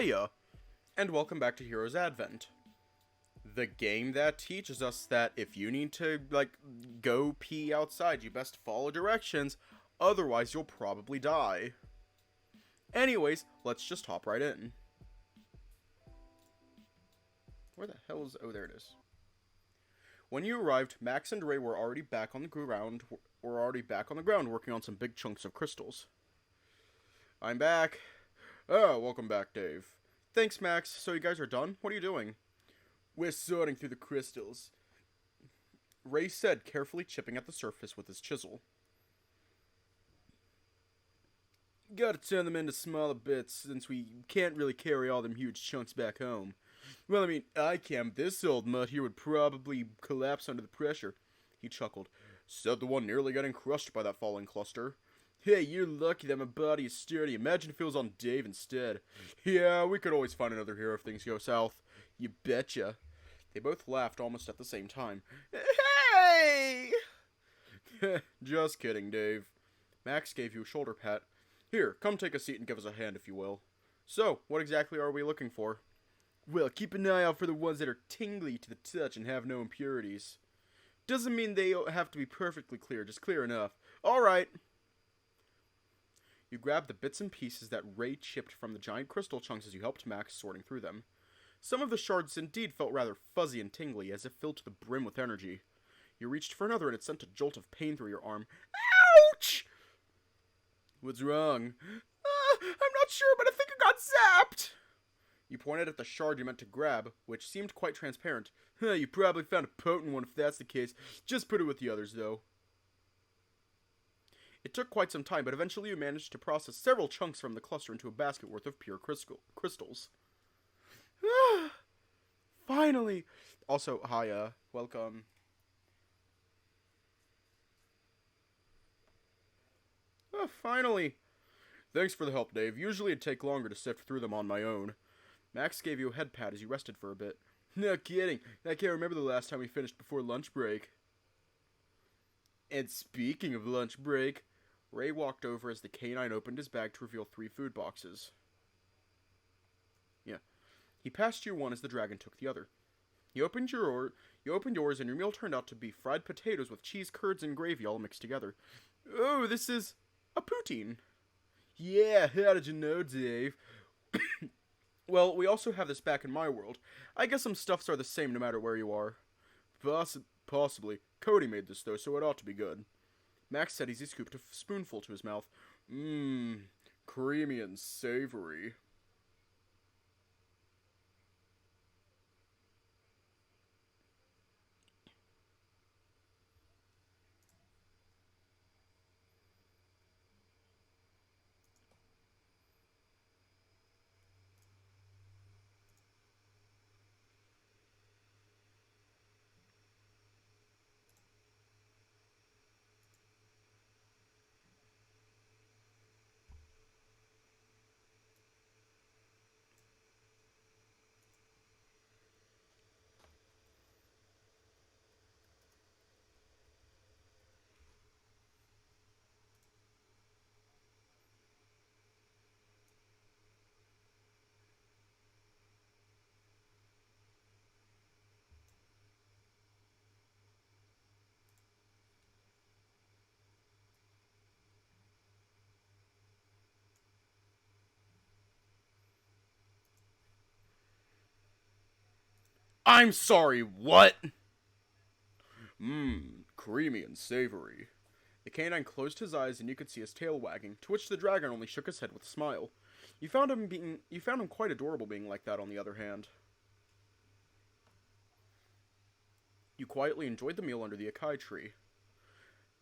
Hiya, and welcome back to Heroes Advent. The game that teaches us that if you need to, go pee outside, you best follow directions, otherwise you'll probably die. Anyways, let's just hop right in. Where the hell is... oh, there it is. When you arrived, Max and Ray were already back on the ground, working on some big chunks of crystals. I'm back. Oh, welcome back, Dave. Thanks, Max. So you guys are done? What are you doing? We're sorting through the crystals, Ray said, carefully chipping at the surface with his chisel. Gotta turn them into smaller bits, since we can't really carry all them huge chunks back home. Well, I mean, I can. This old mutt here would probably collapse under the pressure. He chuckled. Said the one nearly getting crushed by that falling cluster. Hey, you're lucky that my body is sturdy. Imagine if it was on Dave instead. Yeah, we could always find another hero if things go south. You betcha. They both laughed almost at the same time. Hey! Just kidding, Dave. Max gave you a shoulder pat. Here, come take a seat and give us a hand, if you will. So, what exactly are we looking for? Well, keep an eye out for the ones that are tingly to the touch and have no impurities. Doesn't mean they have to be perfectly clear, just clear enough. Alright. You grabbed the bits and pieces that Ray chipped from the giant crystal chunks as you helped Max sorting through them. Some of the shards indeed felt rather fuzzy and tingly, as if filled to the brim with energy. You reached for another and it sent a jolt of pain through your arm. Ouch! What's wrong? I'm not sure, but I think I got zapped! You pointed at the shard you meant to grab, which seemed quite transparent. You probably found a potent one if that's the case. Just put it with the others, though. It took quite some time, but eventually you managed to process several chunks from the cluster into a basket worth of pure crystals. Finally! Also, hi, welcome. Finally! Thanks for the help, Dave. Usually it'd take longer to sift through them on my own. Max gave you a head pat as you rested for a bit. No kidding. I can't remember the last time we finished before lunch break. And speaking of lunch break, Ray walked over as the canine opened his bag to reveal 3 food boxes. Yeah. He passed you one as the dragon took the other. You opened yours and your meal turned out to be fried potatoes with cheese curds and gravy all mixed together. Oh, this is a poutine. Yeah, how did you know, Dave? Well, we also have this back in my world. I guess some stuffs are the same no matter where you are. Possibly. Cody made this, though, so it ought to be good. Max said as he scooped a spoonful to his mouth. Creamy and savory. I'm sorry, what? Creamy and savory. The canine closed his eyes and you could see his tail wagging, to which the dragon only shook his head with a smile. You found him quite adorable being like that, on the other hand. You quietly enjoyed the meal under the acai tree.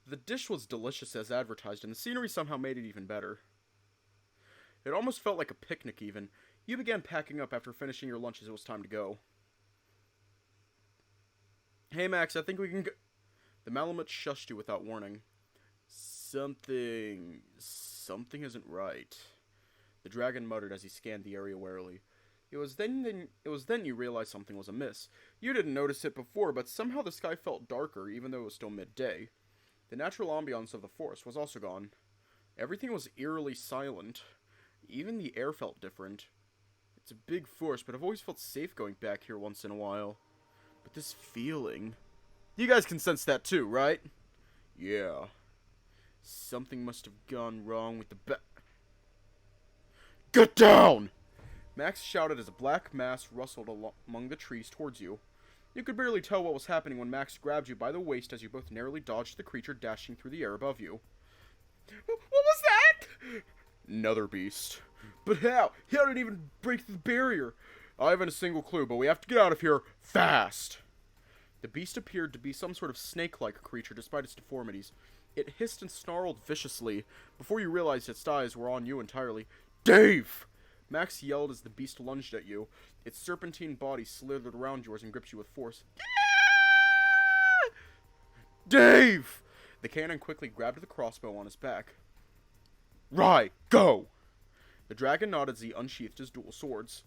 The dish was delicious as advertised, and the scenery somehow made it even better. It almost felt like a picnic, even. You began packing up after finishing your lunch as it was time to go. Hey, Max, I think we can go... The Malamute shushed you without warning. Something isn't right. The dragon muttered as he scanned the area warily. It was then you realized something was amiss. You didn't notice it before, but somehow the sky felt darker, even though it was still midday. The natural ambiance of the forest was also gone. Everything was eerily silent. Even the air felt different. It's a big force, but I've always felt safe going back here once in a while. But this feeling... You guys can sense that too, right? Yeah. Something must have gone wrong with the Get down! Max shouted as a black mass rustled among the trees towards you. You could barely tell what was happening when Max grabbed you by the waist as you both narrowly dodged the creature dashing through the air above you. What was that? Another beast. But how? How did it even break the barrier? I haven't a single clue, but we have to get out of here fast. The beast appeared to be some sort of snake-like creature despite its deformities. It hissed and snarled viciously before you realized its eyes were on you entirely. Dave! Max yelled as the beast lunged at you. Its serpentine body slithered around yours and gripped you with force. Dave! The cannon quickly grabbed the crossbow on his back. Right, go! The dragon nodded as he unsheathed his dual swords.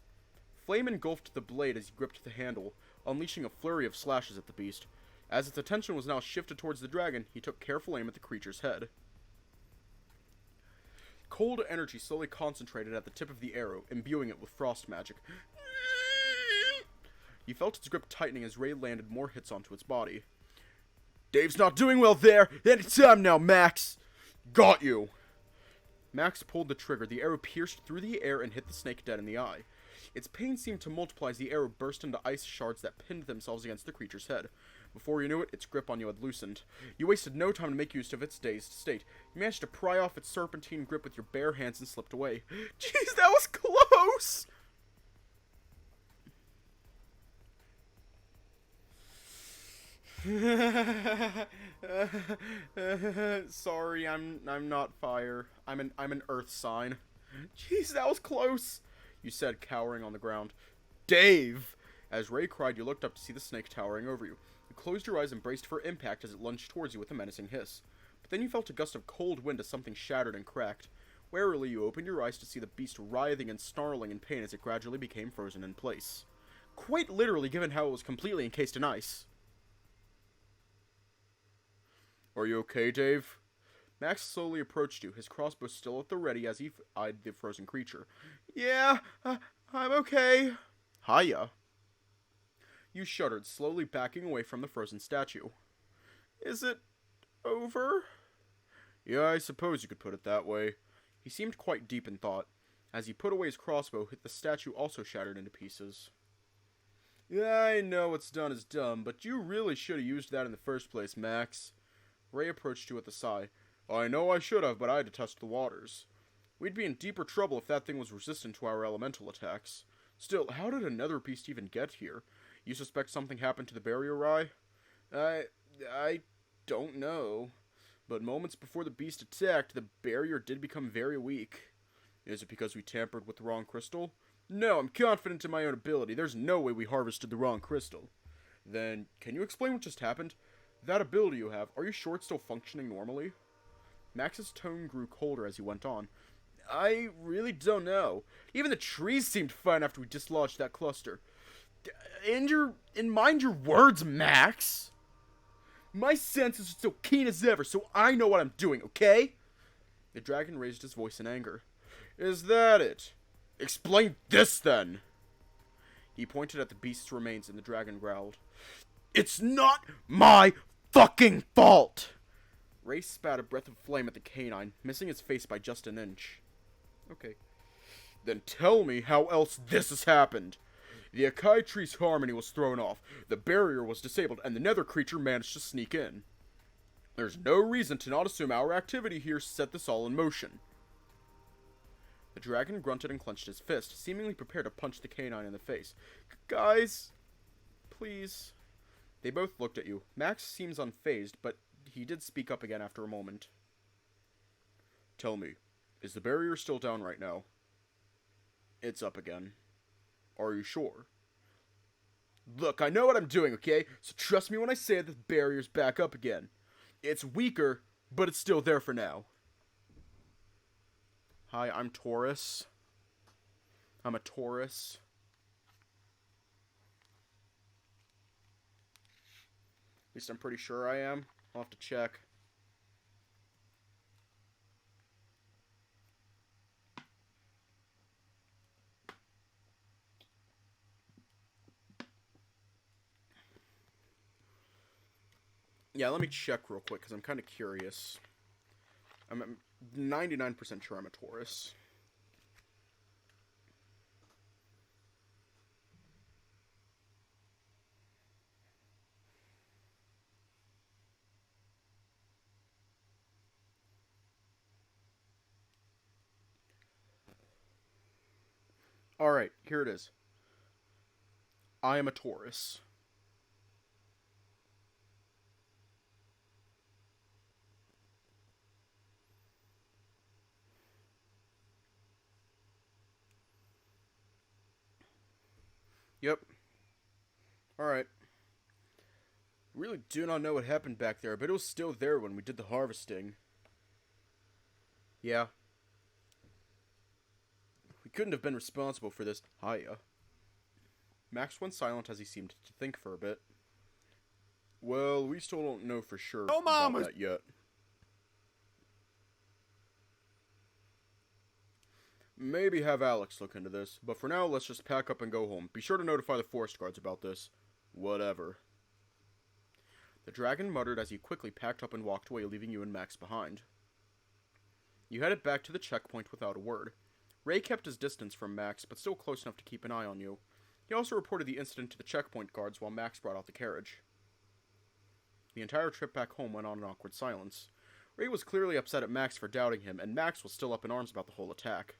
Flame engulfed the blade as he gripped the handle, unleashing a flurry of slashes at the beast. As its attention was now shifted towards the dragon, he took careful aim at the creature's head. Cold energy slowly concentrated at the tip of the arrow, imbuing it with frost magic. You felt its grip tightening as Ray landed more hits onto its body. Dave's not doing well there! Any time now, Max! Got you! Max pulled the trigger. The arrow pierced through the air and hit the snake dead in the eye. Its pain seemed to multiply as the arrow burst into ice shards that pinned themselves against the creature's head. Before you knew it, its grip on you had loosened. You wasted no time to make use of its dazed state. You managed to pry off its serpentine grip with your bare hands and slipped away. Jeez, that was close! Sorry, I'm not fire. I'm an earth sign. Jeez, that was close, you said, cowering on the ground. Dave! As Ray cried, you looked up to see the snake towering over you. You closed your eyes and braced for impact as it lunged towards you with a menacing hiss. But then you felt a gust of cold wind as something shattered and cracked. Warily, you opened your eyes to see the beast writhing and snarling in pain as it gradually became frozen in place. Quite literally, given how it was completely encased in ice. Are you okay, Dave? Max slowly approached you, his crossbow still at the ready as he eyed the frozen creature. Yeah, I'm okay. Hiya. You shuddered, slowly backing away from the frozen statue. Is it over? Yeah, I suppose you could put it that way. He seemed quite deep in thought. As he put away his crossbow, the statue also shattered into pieces. Yeah, I know what's done is dumb, but you really should have used that in the first place, Max. Ray approached you with a sigh. I know I should have, but I had to test the waters. We'd be in deeper trouble if that thing was resistant to our elemental attacks. Still, how did another beast even get here? You suspect something happened to the barrier, Rye? I don't know. But moments before the beast attacked, the barrier did become very weak. Is it because we tampered with the wrong crystal? No, I'm confident in my own ability. There's no way we harvested the wrong crystal. Then, can you explain what just happened? That ability you have, are you sure it's still functioning normally? Max's tone grew colder as he went on. I really don't know. Even the trees seemed fine after we dislodged that cluster. And mind your words, Max! My senses are still keen as ever, so I know what I'm doing, okay? The dragon raised his voice in anger. Is that it? Explain this, then! He pointed at the beast's remains and the dragon growled. It's not my fucking fault! Ray spat a breath of flame at the canine, missing its face by just an inch. Okay. Then tell me how else this has happened. The Akai tree's harmony was thrown off, the barrier was disabled, and the nether creature managed to sneak in. There's no reason to not assume our activity here set this all in motion. The dragon grunted and clenched his fist, seemingly prepared to punch the canine in the face. Guys, please. They both looked at you. Max seems unfazed, but he did speak up again after a moment. Tell me, is the barrier still down right now? It's up again. Are you sure? Look, I know what I'm doing, okay? So trust me when I say that the barrier's back up again. It's weaker, but it's still there for now. Hi, I'm Taurus. I'm a Taurus. At least I'm pretty sure I am. I'll have to check. Yeah, let me check real quick, because I'm kind of curious. I'm 99% sure I'm a Taurus. Alright, here it is. I am a Taurus. Yep. Alright. Really do not know what happened back there, but it was still there when we did the harvesting. Yeah. We couldn't have been responsible for this. Hiya. Max went silent as he seemed to think for a bit. Well, we still don't know for sure about that yet. Maybe have Alex look into this, but for now, let's just pack up and go home. Be sure to notify the forest guards about this. Whatever. The dragon muttered as he quickly packed up and walked away, leaving you and Max behind. You headed back to the checkpoint without a word. Ray kept his distance from Max, but still close enough to keep an eye on you. He also reported the incident to the checkpoint guards while Max brought out the carriage. The entire trip back home went on in awkward silence. Ray was clearly upset at Max for doubting him, and Max was still up in arms about the whole attack.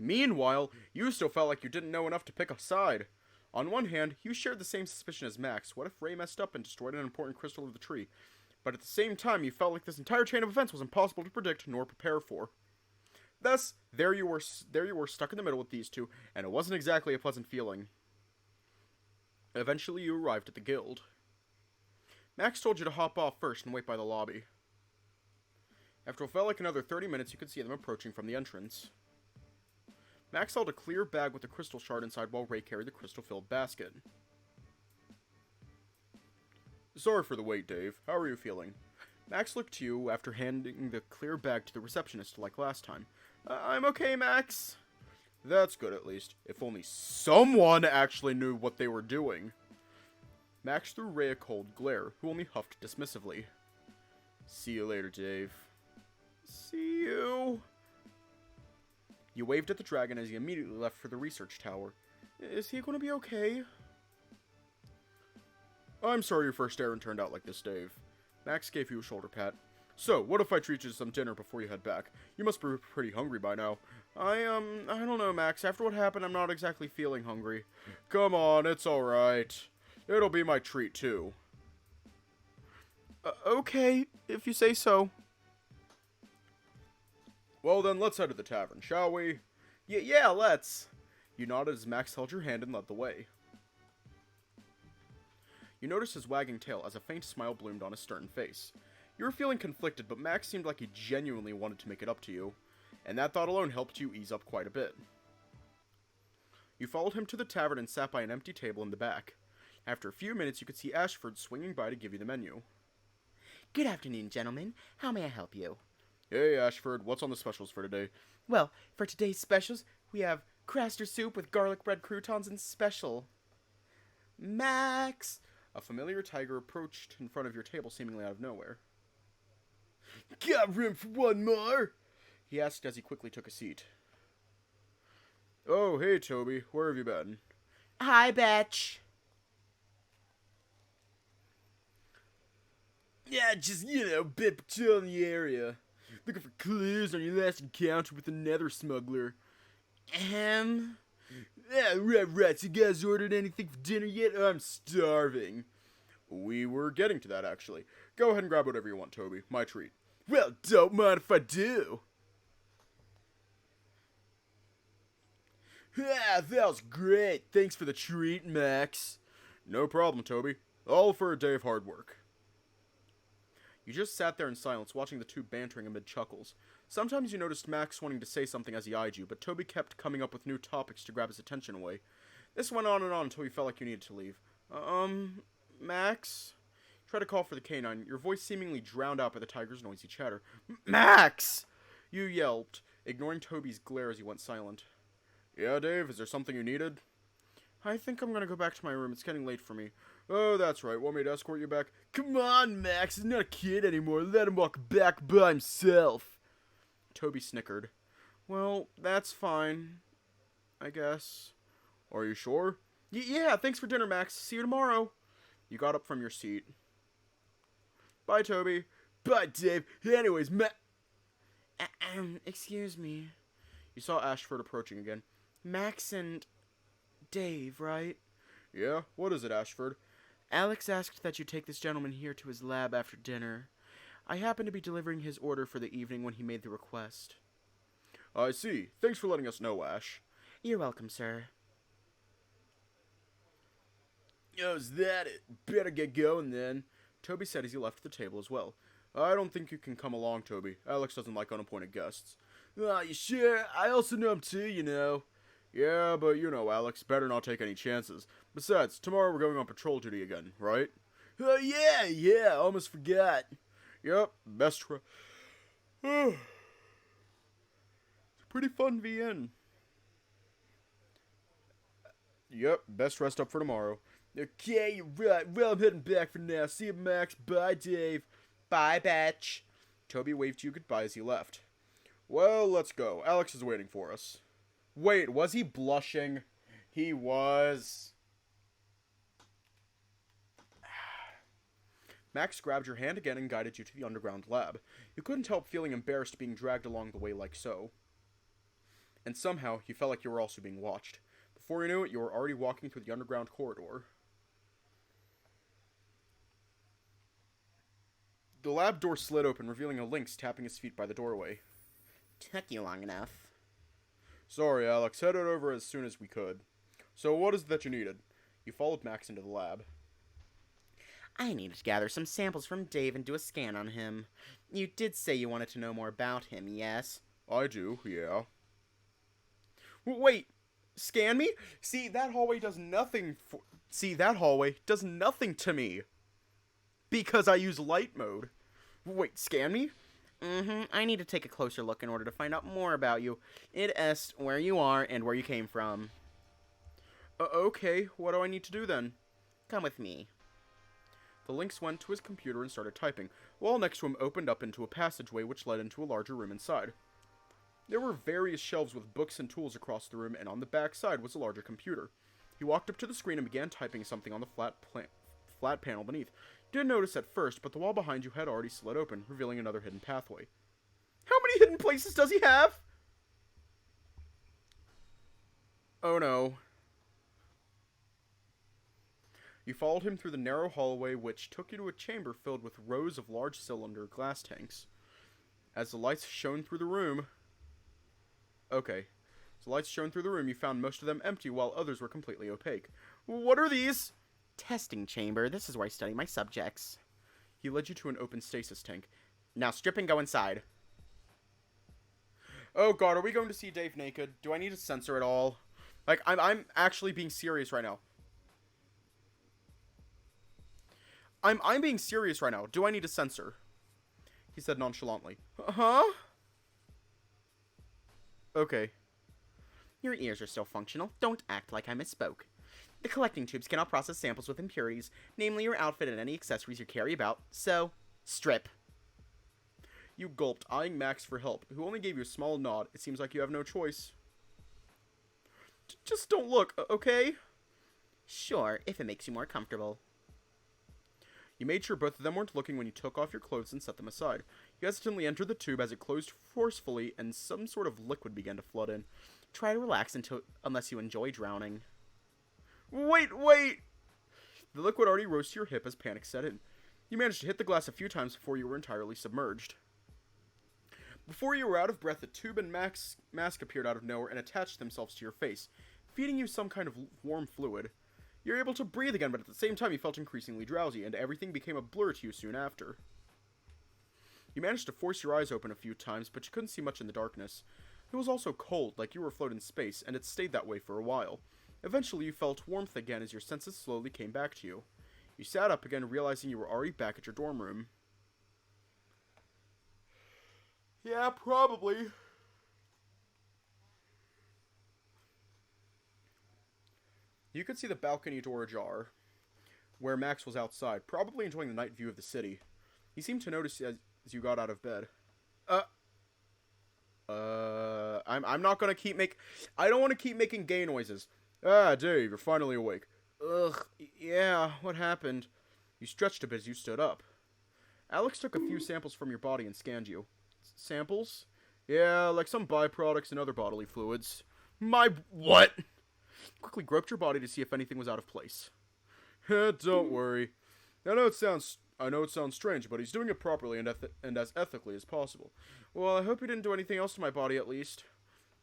Meanwhile, you still felt like you didn't know enough to pick a side. On one hand, you shared the same suspicion as Max. What if Ray messed up and destroyed an important crystal of the tree? But at the same time, you felt like this entire chain of events was impossible to predict nor prepare for. Thus, there you were stuck in the middle with these two, and it wasn't exactly a pleasant feeling. Eventually, you arrived at the guild. Max told you to hop off first and wait by the lobby. After what felt like another 30 minutes, you could see them approaching from the entrance. Max held a clear bag with a crystal shard inside while Ray carried the crystal-filled basket. Sorry for the wait, Dave. How are you feeling? Max looked to you after handing the clear bag to the receptionist like last time. I'm okay, Max. That's good, at least. If only someone actually knew what they were doing. Max threw Ray a cold glare, who only huffed dismissively. See you later, Dave. See you. You waved at the dragon as he immediately left for the research tower. Is he going to be okay? I'm sorry your first errand turned out like this, Dave. Max gave you a shoulder pat. So, what if I treat you to some dinner before you head back? You must be pretty hungry by now. I don't know, Max. After what happened, I'm not exactly feeling hungry. Come on, it's alright. It'll be my treat, too. Okay, if you say so. Well then, let's head to the tavern, shall we? Yeah, let's. You nodded as Max held your hand and led the way. You noticed his wagging tail as a faint smile bloomed on his stern face. You were feeling conflicted, but Max seemed like he genuinely wanted to make it up to you, and that thought alone helped you ease up quite a bit. You followed him to the tavern and sat by an empty table in the back. After a few minutes, you could see Ashford swinging by to give you the menu. Good afternoon, gentlemen. How may I help you? Hey, Ashford, what's on the specials for today? Well, for today's specials, we have craster soup with garlic bread croutons and special. Max! A familiar tiger approached in front of your table seemingly out of nowhere. Got room for one more? He asked as he quickly took a seat. Oh, hey, Toby. Where have you been? Hi, Betch. Yeah, just, bit patrolling the area. Looking for clues on your last encounter with the nether smuggler. Yeah, right. You guys ordered anything for dinner yet? I'm starving. We were getting to that, actually. Go ahead and grab whatever you want, Toby. My treat. Well, don't mind if I do. Ah, that was great. Thanks for the treat, Max. No problem, Toby. All for a day of hard work. You just sat there in silence, watching the two bantering amid chuckles. Sometimes you noticed Max wanting to say something as he eyed you, but Toby kept coming up with new topics to grab his attention away. This went on and on until you felt like you needed to leave. Max? Try to call for the canine, your voice seemingly drowned out by the tiger's noisy chatter. Max! You yelped, ignoring Toby's glare as he went silent. Yeah, Dave, is there something you needed? I think I'm gonna go back to my room. It's getting late for me. Oh, that's right. Want me to escort you back? Come on, Max. He's not a kid anymore. Let him walk back by himself. Toby snickered. Well, that's fine, I guess. Are you sure? Yeah, thanks for dinner, Max. See you tomorrow. You got up from your seat. Bye, Toby. Bye, Dave. Anyways, Excuse me. You saw Ashford approaching again. Max and Dave, right? Yeah? What is it, Ashford? Alex asked that you take this gentleman here to his lab after dinner. I happened to be delivering his order for the evening when he made the request. I see. Thanks for letting us know, Ash. You're welcome, sir. Oh, is that it? Better get going then. Toby said as he left the table as well. I don't think you can come along, Toby. Alex doesn't like unappointed guests. You sure? I also know him too, you know. Yeah, but you know, Alex, better not take any chances. Besides, tomorrow we're going on patrol duty again, right? Yeah, almost forgot. Yep, best try. Pretty fun VN. Yep, best rest up for tomorrow. Okay, you're right. Well, I'm heading back for now. See you, Max. Bye, Dave. Bye, Betch. Toby waved you goodbye as he left. Well, let's go. Alex is waiting for us. Wait, was he blushing? He was. Max grabbed your hand again and guided you to the underground lab. You couldn't help feeling embarrassed being dragged along the way like so. And somehow, you felt like you were also being watched. Before you knew it, you were already walking through the underground corridor. The lab door slid open, revealing a lynx tapping his feet by the doorway. Took you long enough. Sorry, Alex. Headed over as soon as we could. So what is it that you needed? You followed Max into the lab. I needed to gather some samples from Dave and do a scan on him. You did say you wanted to know more about him, yes? I do, yeah. Wait, scan me? See, that hallway does nothing to me. Because I use light mode. Wait, scan me? I need to take a closer look in order to find out more about you. It asks where you are and where you came from. Okay, what do I need to do then? Come with me. The lynx went to his computer and started typing. The wall next to him opened up into a passageway which led into a larger room inside. There were various shelves with books and tools across the room, and on the back side was a larger computer. He walked up to the screen and began typing something on the flat panel beneath. Didn't notice at first, but the wall behind you had already slid open, revealing another hidden pathway. How many hidden places does he have? Oh no. You followed him through the narrow hallway which took you to a chamber filled with rows of large cylinder glass tanks. As the lights shone through the room... Okay. As the lights shone through the room, you found most of them empty while others were completely opaque. What are these? Testing chamber. This is where I study my subjects. He led you to an open stasis tank. Now strip and go inside. Oh god, are we going to see Dave naked? Do I need to censor it all? Like, I'm actually being serious right now. I'm being serious right now. Do I need to censor? He said nonchalantly. Huh? Okay. Your ears are still functional. Don't act like I misspoke. The collecting tubes cannot process samples with impurities, namely your outfit and any accessories you carry about, so, strip. You gulped, eyeing Max for help, who only gave you a small nod. It seems like you have no choice. Just don't look, okay? Sure, if it makes you more comfortable. You made sure both of them weren't looking when you took off your clothes and set them aside. You hesitantly entered the tube as it closed forcefully and some sort of liquid began to flood in. Try to relax unless you enjoy drowning. Wait! The liquid already rose to your hip as panic set in. You managed to hit the glass a few times before you were entirely submerged. Before you were out of breath, a tube and mask appeared out of nowhere and attached themselves to your face, feeding you some kind of warm fluid. You were able to breathe again, but at the same time you felt increasingly drowsy, and everything became a blur to you soon after. You managed to force your eyes open a few times, but you couldn't see much in the darkness. It was also cold, like you were afloat in space, and it stayed that way for a while. Eventually you felt warmth again as your senses slowly came back to you. You sat up again, realizing you were already back at your dorm room. Yeah, probably. You could see the balcony door ajar, where Max was outside, probably enjoying the night view of the city. He seemed to notice as you got out of bed. I'm not gonna I don't want to keep making gay noises. Ah, Dave, you're finally awake. Ugh, yeah, what happened? You stretched a bit as you stood up. Alex took a few samples from your body and scanned you. Samples? Yeah, like some byproducts and other bodily fluids. What? Quickly groped your body to see if anything was out of place. Don't worry. I know it sounds strange, but he's doing it properly and as ethically as possible. Well, I hope he didn't do anything else to my body, at least.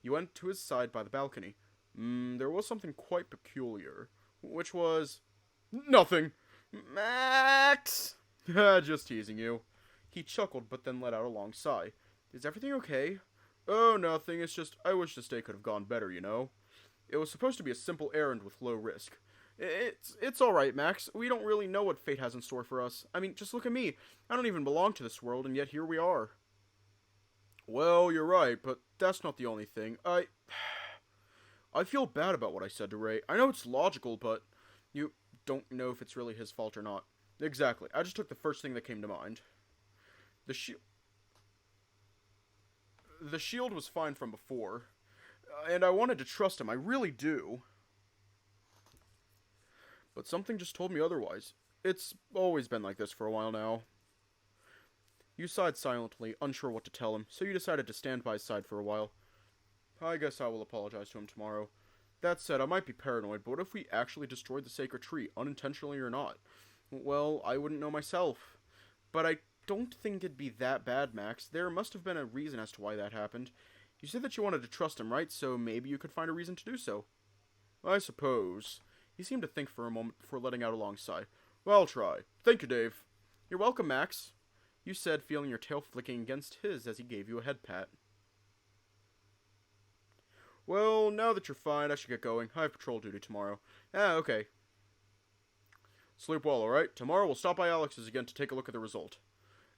You went to his side by the balcony. There was something quite peculiar. Which was... Nothing! Max! Just teasing you. He chuckled, but then let out a long sigh. Is everything okay? Oh, nothing. It's just, I wish this day could have gone better, you know? It was supposed to be a simple errand with low risk. It's alright, Max. We don't really know what fate has in store for us. I mean, just look at me. I don't even belong to this world, and yet here we are. Well, you're right, but that's not the only thing. I feel bad about what I said to Ray. I know it's logical, but you don't know if it's really his fault or not. Exactly. I just took the first thing that came to mind. The shield was fine from before, and I wanted to trust him. I really do. But something just told me otherwise. It's always been like this for a while now. You sighed silently, unsure what to tell him, so you decided to stand by his side for a while. I guess I will apologize to him tomorrow. That said, I might be paranoid, but what if we actually destroyed the sacred tree, unintentionally or not? Well, I wouldn't know myself. But I don't think it'd be that bad, Max. There must have been a reason as to why that happened. You said that you wanted to trust him, right? So maybe you could find a reason to do so. I suppose. He seemed to think for a moment before letting out a long sigh. Well, I'll try. Thank you, Dave. You're welcome, Max. You said, feeling your tail flicking against his as he gave you a head pat. Well, now that you're fine, I should get going. I have patrol duty tomorrow. Okay. Sleep well, alright? Tomorrow we'll stop by Alex's again to take a look at the result.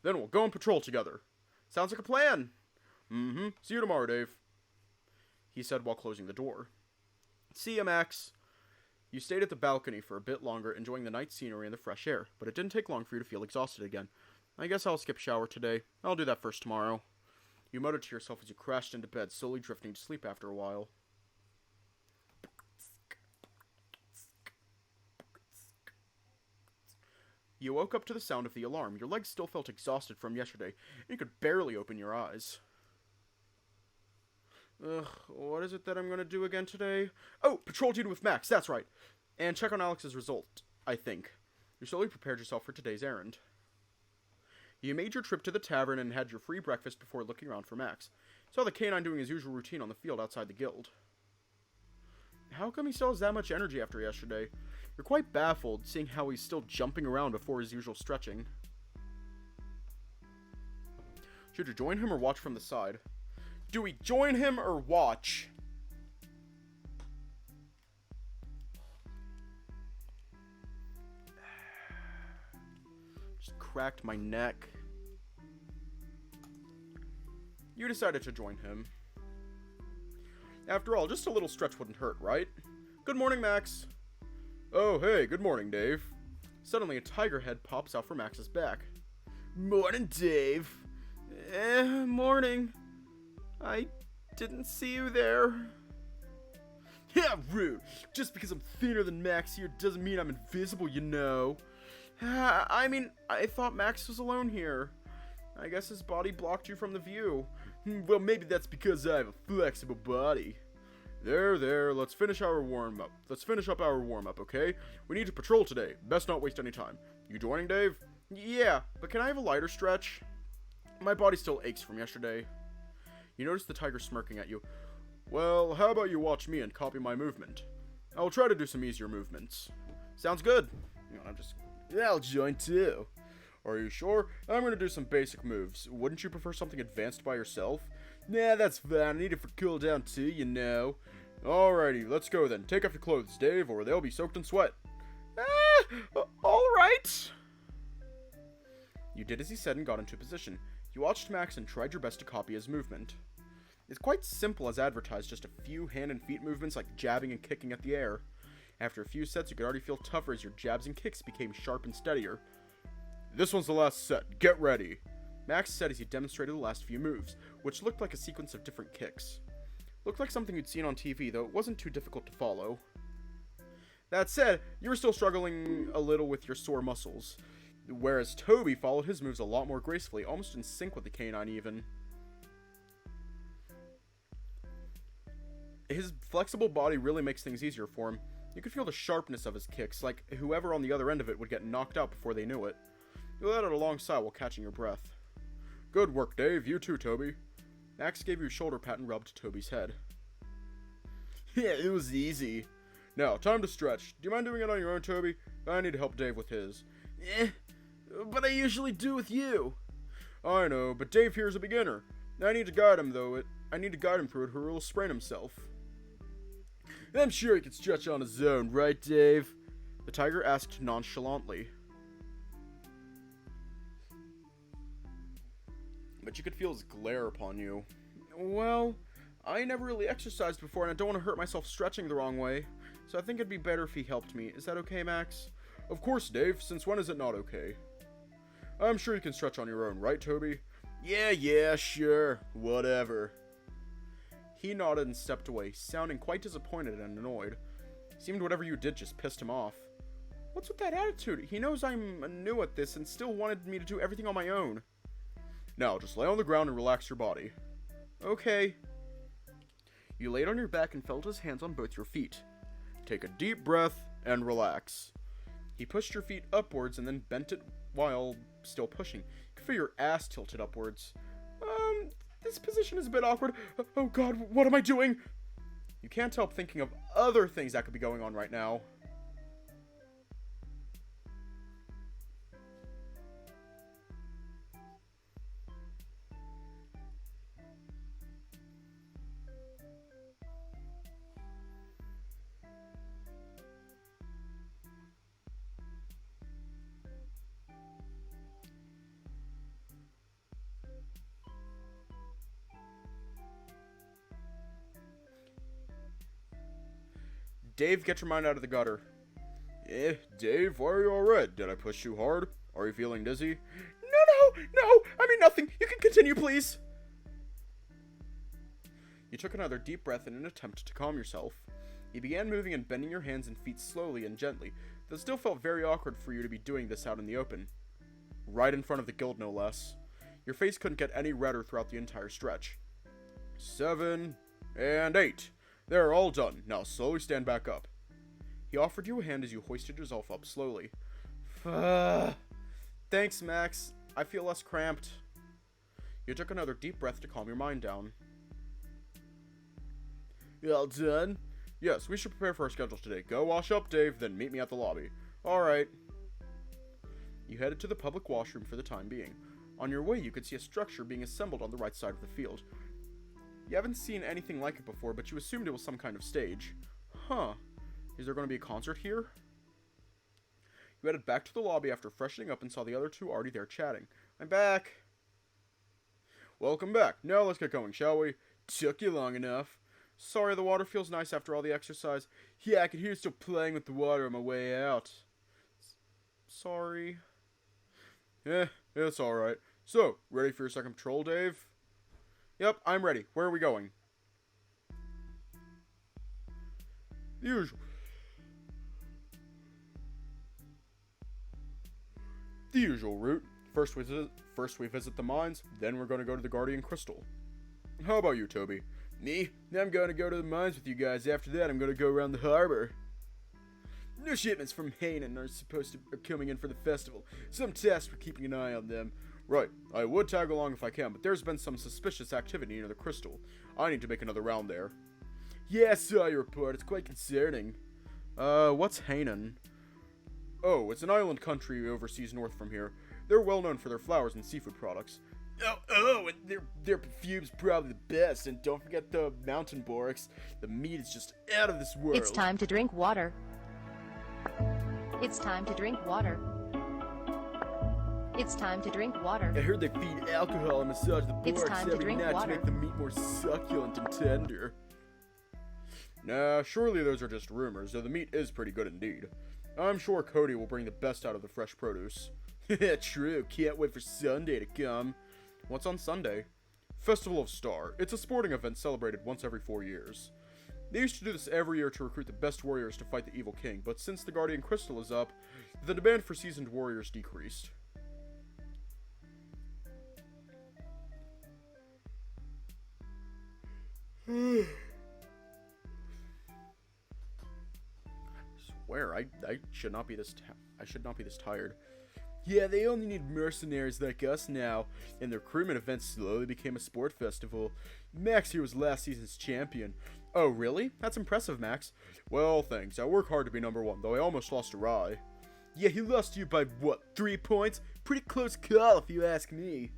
Then we'll go and patrol together. Sounds like a plan. See you tomorrow, Dave. He said while closing the door. See ya, Max. You stayed at the balcony for a bit longer, enjoying the night scenery and the fresh air, but it didn't take long for you to feel exhausted again. I guess I'll skip shower today. I'll do that first tomorrow. You muttered to yourself as you crashed into bed, slowly drifting to sleep after a while. You woke up to the sound of the alarm. Your legs still felt exhausted from yesterday, and you could barely open your eyes. Ugh, what is it that I'm going to do again today? Oh, patrol duty with Max, that's right. And check on Alex's result, I think. You slowly prepared yourself for today's errand. You made your trip to the tavern and had your free breakfast before looking around for Max. You saw the canine doing his usual routine on the field outside the guild. How come he still has that much energy after yesterday? You're quite baffled, seeing how he's still jumping around before his usual stretching. Should you join him or watch from the side? Do we join him or watch? Just cracked my neck. You decided to join him. After all, just a little stretch wouldn't hurt, right? Good morning, Max. Oh, hey, good morning, Dave. Suddenly, a tiger head pops out from Max's back. Morning, Dave. Morning. I didn't see you there. Yeah, rude. Just because I'm thinner than Max here doesn't mean I'm invisible, you know. I mean, I thought Max was alone here. I guess his body blocked you from the view. Well, maybe that's because I have a flexible body. There, let's finish our warm-up. Let's finish up our warm-up, okay? We need to patrol today. Best not waste any time. You joining, Dave? Yeah, but can I have a lighter stretch? My body still aches from yesterday. You notice the tiger smirking at you. Well, how about you watch me and copy my movement? I'll try to do some easier movements. Sounds good. I'll join too. Are you sure? I'm gonna do some basic moves. Wouldn't you prefer something advanced by yourself? Nah, that's fine. I need it for cooldown too, you know. Alrighty, let's go then. Take off your clothes, Dave, or they'll be soaked in sweat. Alright. You did as he said and got into position. You watched Max and tried your best to copy his movement. It's quite simple as advertised, just a few hand and feet movements like jabbing and kicking at the air. After a few sets, you could already feel tougher as your jabs and kicks became sharp and steadier. This one's the last set. Get ready, Max said as he demonstrated the last few moves, which looked like a sequence of different kicks. Looked like something you'd seen on TV, though it wasn't too difficult to follow. That said, you were still struggling a little with your sore muscles, whereas Toby followed his moves a lot more gracefully, almost in sync with the canine even. His flexible body really makes things easier for him. You could feel the sharpness of his kicks, like whoever on the other end of it would get knocked out before they knew it. You let out a long sigh while catching your breath. Good work, Dave. You too, Toby. Max gave you a shoulder pat and rubbed Toby's head. Yeah, it was easy. Now, time to stretch. Do you mind doing it on your own, Toby? I need to help Dave with his. But I usually do with you. I know, but Dave here's a beginner. I need to guide him, though. I need to guide him through it, or he'll sprain himself. I'm sure he can stretch on his own, right, Dave? The tiger asked nonchalantly. But you could feel his glare upon you. Well, I never really exercised before, and I don't want to hurt myself stretching the wrong way, so I think it'd be better if he helped me. Is that okay, Max? Of course, Dave. Since when is it not okay? I'm sure you can stretch on your own, right, Toby? Yeah, sure. Whatever. He nodded and stepped away, sounding quite disappointed and annoyed. Seemed whatever you did just pissed him off. What's with that attitude? He knows I'm new at this and still wanted me to do everything on my own. Now, just lay on the ground and relax your body. Okay. You laid on your back and felt his hands on both your feet. Take a deep breath and relax. He pushed your feet upwards and then bent it while still pushing. You could feel your ass tilted upwards. This position is a bit awkward. Oh god, what am I doing? You can't help thinking of other things that could be going on right now. Dave, get your mind out of the gutter. Dave, why are you alright? Did I push too hard? Are you feeling dizzy? No, I mean nothing. You can continue, please. You took another deep breath in an attempt to calm yourself. You began moving and bending your hands and feet slowly and gently, though it still felt very awkward for you to be doing this out in the open. Right in front of the guild, no less. Your face couldn't get any redder throughout the entire stretch. 7 and 8. They're all done. Now slowly stand back up. He offered you a hand as you hoisted yourself up slowly. Thanks, Max. I feel less cramped. You took another deep breath to calm your mind down. You all done? Yes, we should prepare for our schedule today. Go wash up, Dave, then meet me at the lobby. Alright. You headed to the public washroom for the time being. On your way, you could see a structure being assembled on the right side of the field. You haven't seen anything like it before, but you assumed it was some kind of stage. Huh. Is there going to be a concert here? You headed back to the lobby after freshening up and saw the other two already there chatting. I'm back. Welcome back. Now let's get going, shall we? Took you long enough. Sorry, the water feels nice after all the exercise. Yeah, I could hear you still playing with the water on my way out. Sorry. It's alright. So, ready for your second patrol, Dave? Yep, I'm ready. Where are we going? The usual route. First we visit the mines, then we're going to go to the Guardian Crystal. How about you, Toby? Me? I'm going to go to the mines with you guys. After that, I'm going to go around the harbor. New shipments from Hanan are coming in for the festival. Some tasks, we're keeping an eye on them. Right, I would tag along if I can, but there's been some suspicious activity near the crystal. I need to make another round there. Yeah, I saw your report. It's quite concerning. What's Hanan? Oh, it's an island country overseas north from here. They're well known for their flowers and seafood products. And their perfume's probably the best. And don't forget the mountain borax. The meat is just out of this world. It's time to drink water. It's time to drink water. It's time to drink water. I heard they feed alcohol and massage the It's borax time to every drink night water. to make the meat more succulent and tender. Nah, surely those are just rumors, though the meat is pretty good indeed. I'm sure Cody will bring the best out of the fresh produce. True, can't wait for Sunday to come. What's on Sunday? Festival of Star. It's a sporting event celebrated once every 4 years. They used to do this every year to recruit the best warriors to fight the evil king, but since the Guardian Crystal is up, the demand for seasoned warriors decreased. I swear, I should not be this tired. Yeah, they only need mercenaries like us now, and the recruitment event slowly became a sport festival. Max here was last season's champion. Oh, really? That's impressive, Max. Well, thanks. I work hard to be number 1, though I almost lost to Rye. Yeah, he lost to you by, what, 3 points? Pretty close call, if you ask me.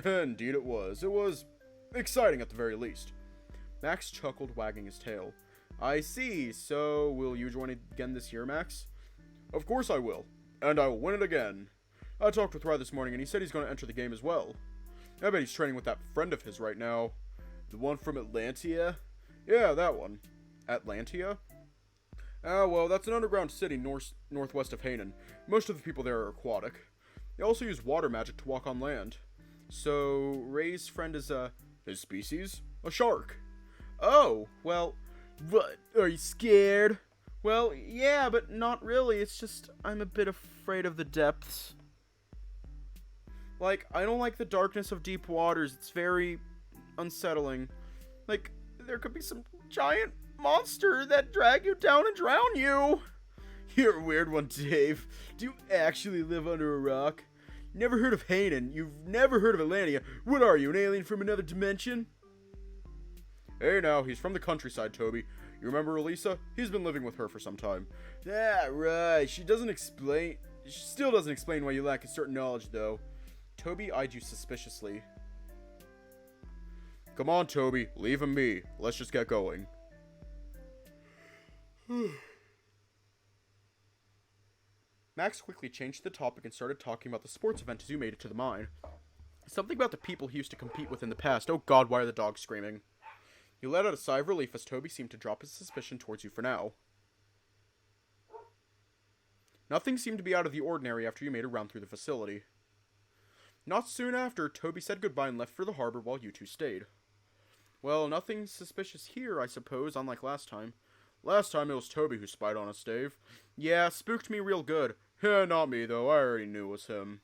Indeed it was. It was exciting at the very least. Max chuckled, wagging his tail. I see. So, will you join again this year, Max? Of course I will. And I will win it again. I talked with Rye this morning, and he said he's going to enter the game as well. I bet he's training with that friend of his right now. The one from Atlantia? Yeah, that one. Atlantia? Ah, well, that's an underground city northwest of Hanan. Most of the people there are aquatic. They also use water magic to walk on land. So, Ray's friend is, his species? A shark. Oh, well, what? Are you scared? Well, yeah, but not really. It's just, I'm a bit afraid of the depths. Like, I don't like the darkness of deep waters. It's very unsettling. Like, there could be some giant monster that drag you down and drown you. You're a weird one, Dave. Do you actually live under a rock? Never heard of Hanan. You've never heard of Atlantia. What are you, an alien from another dimension? Hey now, he's from the countryside, Toby. You remember Elisa? He's been living with her for some time. Ah, right. She still doesn't explain why you lack a certain knowledge, though. Toby eyed you suspiciously. Come on, Toby. Leave him be. Let's just get going. Max quickly changed the topic and started talking about the sports event as you made it to the mine. Something about the people he used to compete with in the past. Oh god, why are the dogs screaming? He let out a sigh of relief as Toby seemed to drop his suspicion towards you for now. Nothing seemed to be out of the ordinary after you made a round through the facility. Not soon after, Toby said goodbye and left for the harbor while you two stayed. Well, nothing suspicious here, I suppose, unlike last time. Last time it was Toby who spied on us, Dave. Yeah, spooked me real good. Not me, though. I already knew it was him.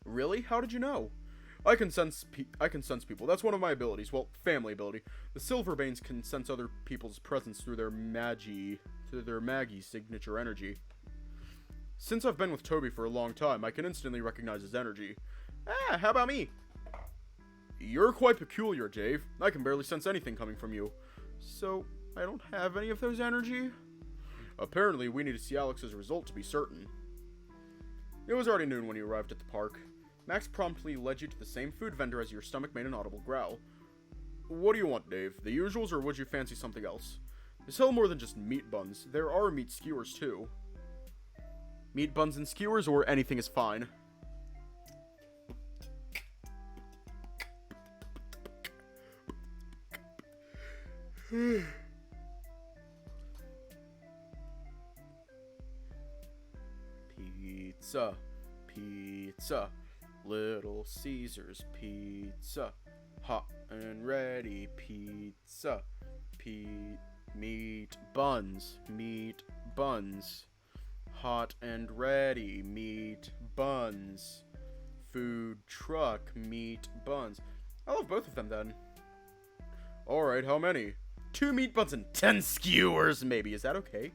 Really? How did you know? I can sense people. That's one of my abilities. Well, family ability. The Silverbanes can sense other people's presence through their Maggie signature energy. Since I've been with Toby for a long time, I can instantly recognize his energy. Ah, how about me? You're quite peculiar, Dave. I can barely sense anything coming from you. So, I don't have any of those energy? Apparently, we need to see Alex's result to be certain. It was already noon when you arrived at the park. Max promptly led you to the same food vendor as your stomach made an audible growl. What do you want, Dave? The usuals, or would you fancy something else? They sell more than just meat buns. There are meat skewers, too. Meat buns and skewers, or anything is fine. Pizza. Pizza. Little Caesars pizza. Hot and ready pizza. Meat buns. Meat buns. Hot and ready meat buns. Food truck meat buns. I'll have both of them then. Alright, how many? 2 meat buns and 10 skewers, maybe. Is that okay?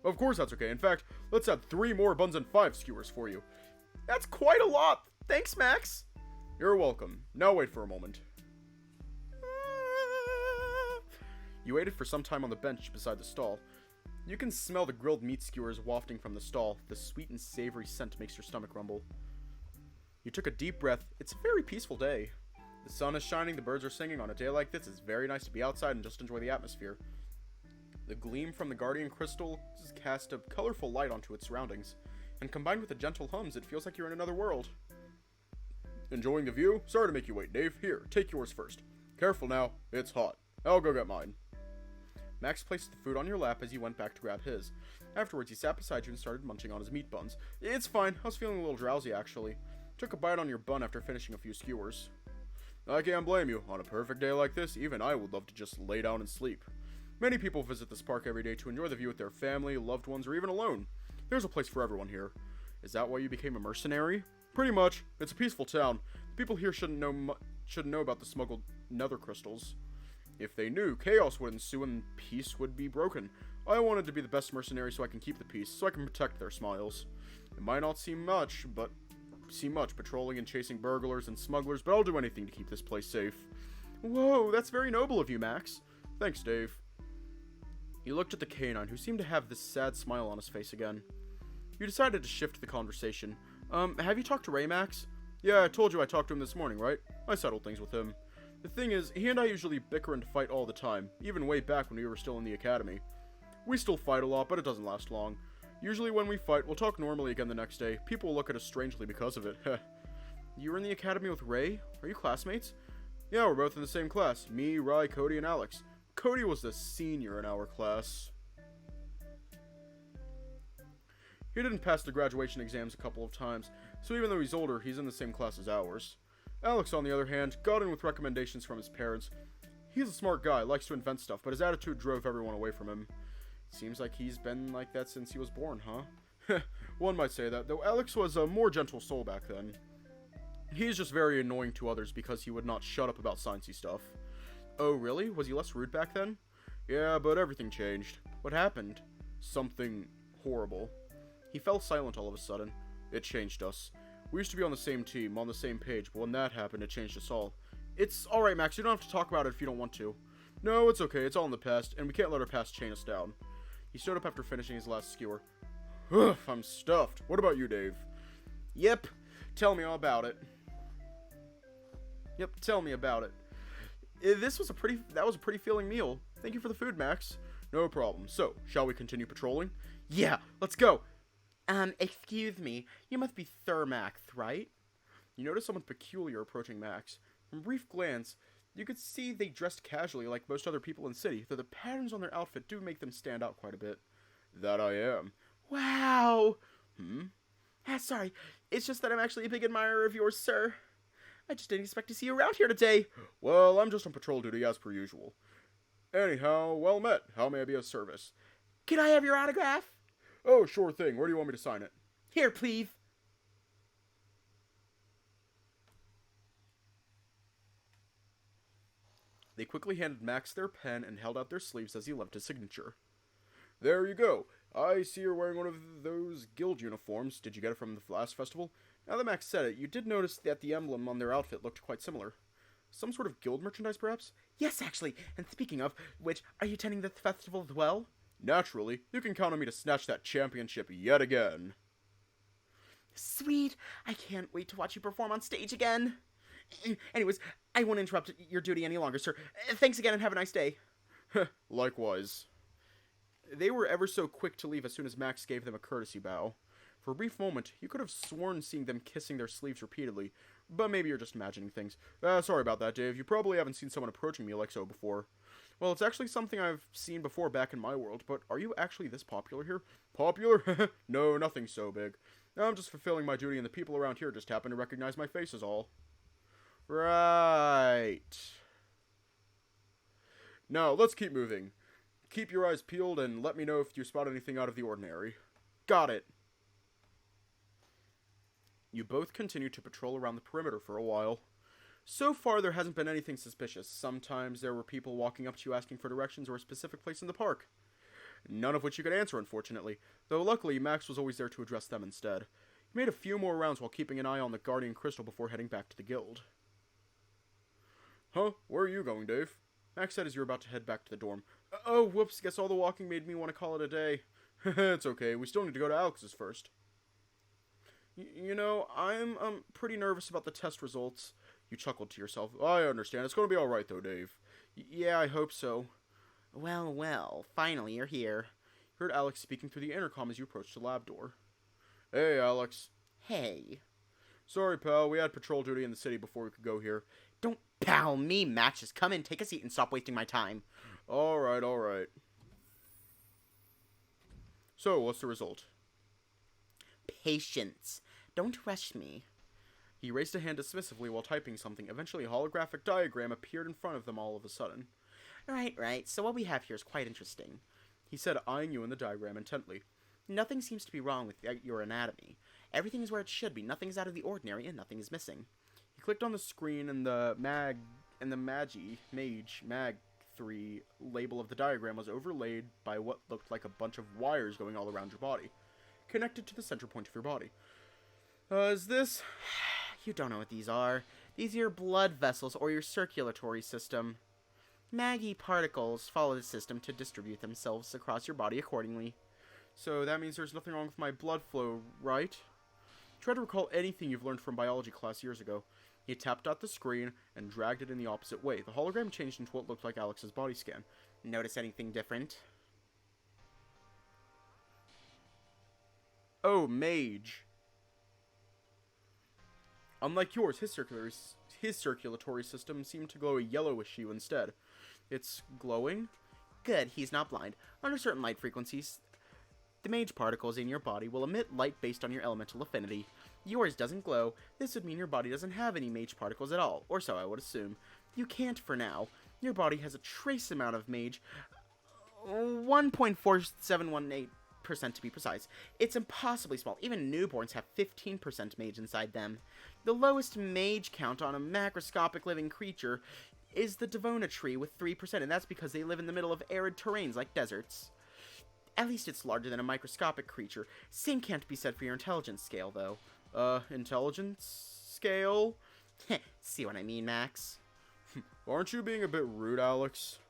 Of course that's okay. In fact, let's add 3 more buns and 5 skewers for you. That's quite a lot. Thanks, Max. You're welcome. Now wait for a moment. You waited for some time on the bench beside the stall. You can smell the grilled meat skewers wafting from the stall. The sweet and savory scent makes your stomach rumble. You took a deep breath. It's a very peaceful day. The sun is shining, the birds are singing. On a day like this, it's very nice to be outside and just enjoy the atmosphere. The gleam from the Guardian Crystal cast a colorful light onto its surroundings, and combined with the gentle hums, it feels like you're in another world. Enjoying the view? Sorry to make you wait, Dave. Here, take yours first. Careful now, it's hot. I'll go get mine. Max placed the food on your lap as he went back to grab his. Afterwards, he sat beside you and started munching on his meat buns. It's fine. I was feeling a little drowsy, actually. Took a bite on your bun after finishing a few skewers. I can't blame you. On a perfect day like this, even I would love to just lay down and sleep. Many people visit this park every day to enjoy the view with their family, loved ones, or even alone. There's a place for everyone here. Is that why you became a mercenary? Pretty much. It's a peaceful town. The people here shouldn't know about the smuggled nether crystals. If they knew, chaos would ensue and peace would be broken. I wanted to be the best mercenary so I can keep the peace, so I can protect their smiles. It might not seem much patrolling and chasing burglars and smugglers, but I'll do anything to keep this place safe. Whoa, that's very noble of you, Max. Thanks, Dave. You looked at the canine, who seemed to have this sad smile on his face again. You decided to shift the conversation. Have you talked to Ray, Max? Yeah, I told you I talked to him this morning, right? I settled things with him. The thing is, he and I usually bicker and fight all the time, even way back when we were still in the academy. We still fight a lot, but it doesn't last long. Usually when we fight, we'll talk normally again the next day. People will look at us strangely because of it. You were in the academy with Ray? Are you classmates? Yeah, we're both in the same class. Me, Rai, Cody, and Alex. Cody was the senior in our class. He didn't pass the graduation exams a couple of times, so even though he's older, he's in the same class as ours. Alex, on the other hand, got in with recommendations from his parents. He's a smart guy, likes to invent stuff, but his attitude drove everyone away from him. Seems like he's been like that since he was born, huh? One might say that, though Alex was a more gentle soul back then. He's just very annoying to others because he would not shut up about sciencey stuff. Oh, really? Was he less rude back then? Yeah, but everything changed. What happened? Something horrible. He fell silent all of a sudden. It changed us. We used to be on the same team, on the same page, but when that happened, it changed us all. It's alright, Max, you don't have to talk about it if you don't want to. No, it's okay, it's all in the past, and we can't let our past chain us down. He stood up after finishing his last skewer. Ugh, I'm stuffed. What about you, Dave? Yep, tell me all about it. Yep, tell me about it. That was a pretty filling meal. Thank you for the food, Max. No problem. So, shall we continue patrolling? Yeah, let's go. Excuse me. You must be Sir Max, right? You notice someone peculiar approaching Max. From a brief glance, you could see they dressed casually like most other people in the city, though the patterns on their outfit do make them stand out quite a bit. That I am. Wow. Sorry. It's just that I'm actually a big admirer of yours, sir. I just didn't expect to see you around here today. Well, I'm just on patrol duty as per usual. Anyhow, well met. How may I be of service? Can I have your autograph? Oh, sure thing. Where do you want me to sign it? Here, please. They quickly handed Max their pen and held out their sleeves as he left his signature. There you go. I see you're wearing one of those guild uniforms. Did you get it from the last festival? Now that Max said it, you did notice that the emblem on their outfit looked quite similar. Some sort of guild merchandise, perhaps? Yes, actually. And speaking of which, are you attending this festival as well? Naturally. You can count on me to snatch that championship yet again. Sweet. I can't wait to watch you perform on stage again. Anyways, I won't interrupt your duty any longer, sir. Thanks again and have a nice day. Likewise. They were ever so quick to leave as soon as Max gave them a courtesy bow. For a brief moment, you could have sworn seeing them kissing their sleeves repeatedly, but maybe you're just imagining things. Sorry about that, Dave. You probably haven't seen someone approaching me like so before. Well, it's actually something I've seen before back in my world, but are you actually this popular here? Popular? No, nothing so big. I'm just fulfilling my duty and the people around here just happen to recognize my face is all. Right. Now, let's keep moving. Keep your eyes peeled and let me know if you spot anything out of the ordinary. Got it. You both continue to patrol around the perimeter for a while. So far, there hasn't been anything suspicious. Sometimes there were people walking up to you asking for directions or a specific place in the park. None of which you could answer, unfortunately, though luckily Max was always there to address them instead. He made a few more rounds while keeping an eye on the Guardian Crystal before heading back to the guild. Huh? Where are you going, Dave? Max said as you were about to head back to the dorm. Oh, whoops, guess all the walking made me want to call it a day. It's okay, we still need to go to Alex's first. You know, I'm pretty nervous about the test results. You chuckled to yourself. I understand. It's going to be alright, though, Dave. Yeah, I hope so. Well, finally you're here. You heard Alex speaking through the intercom as you approached the lab door. Hey, Alex. Hey. Sorry, pal. We had patrol duty in the city before we could go here. Don't pal me, Max. Just come in, take a seat, and stop wasting my time. Alright, alright. So, what's the result? Patience. Don't rush me. He raised a hand dismissively while typing something. Eventually, a holographic diagram appeared in front of them all of a sudden. Right. So what we have here is quite interesting. He said, eyeing you in the diagram intently. Nothing seems to be wrong with your anatomy. Everything is where it should be. Nothing is out of the ordinary, and nothing is missing. He clicked on the screen, and the Mag 3 label of the diagram was overlaid by what looked like a bunch of wires going all around your body, connected to the center point of your body. Is this... You don't know what these are. These are your blood vessels or your circulatory system. Maggie particles follow the system to distribute themselves across your body accordingly. So that means there's nothing wrong with my blood flow, right? Try to recall anything you've learned from biology class years ago. He tapped out the screen and dragged it in the opposite way. The hologram changed into what looked like Alex's body scan. Notice anything different? Oh, mage. Unlike yours, his circulatory system seemed to glow a yellowish hue instead. It's glowing? Good, he's not blind. Under certain light frequencies, the mage particles in your body will emit light based on your elemental affinity. Yours doesn't glow. This would mean your body doesn't have any mage particles at all, or so I would assume. You can't for now. Your body has a trace amount of mage, 1.4718% to be precise. It's impossibly small. Even newborns have 15% mage inside them. The lowest mage count on a macroscopic living creature is the Devona tree with 3%, and that's because they live in the middle of arid terrains like deserts. At least it's larger than a microscopic creature. Same can't be said for your intelligence scale, though. Intelligence scale? See what I mean, Max? Aren't you being a bit rude, Alex?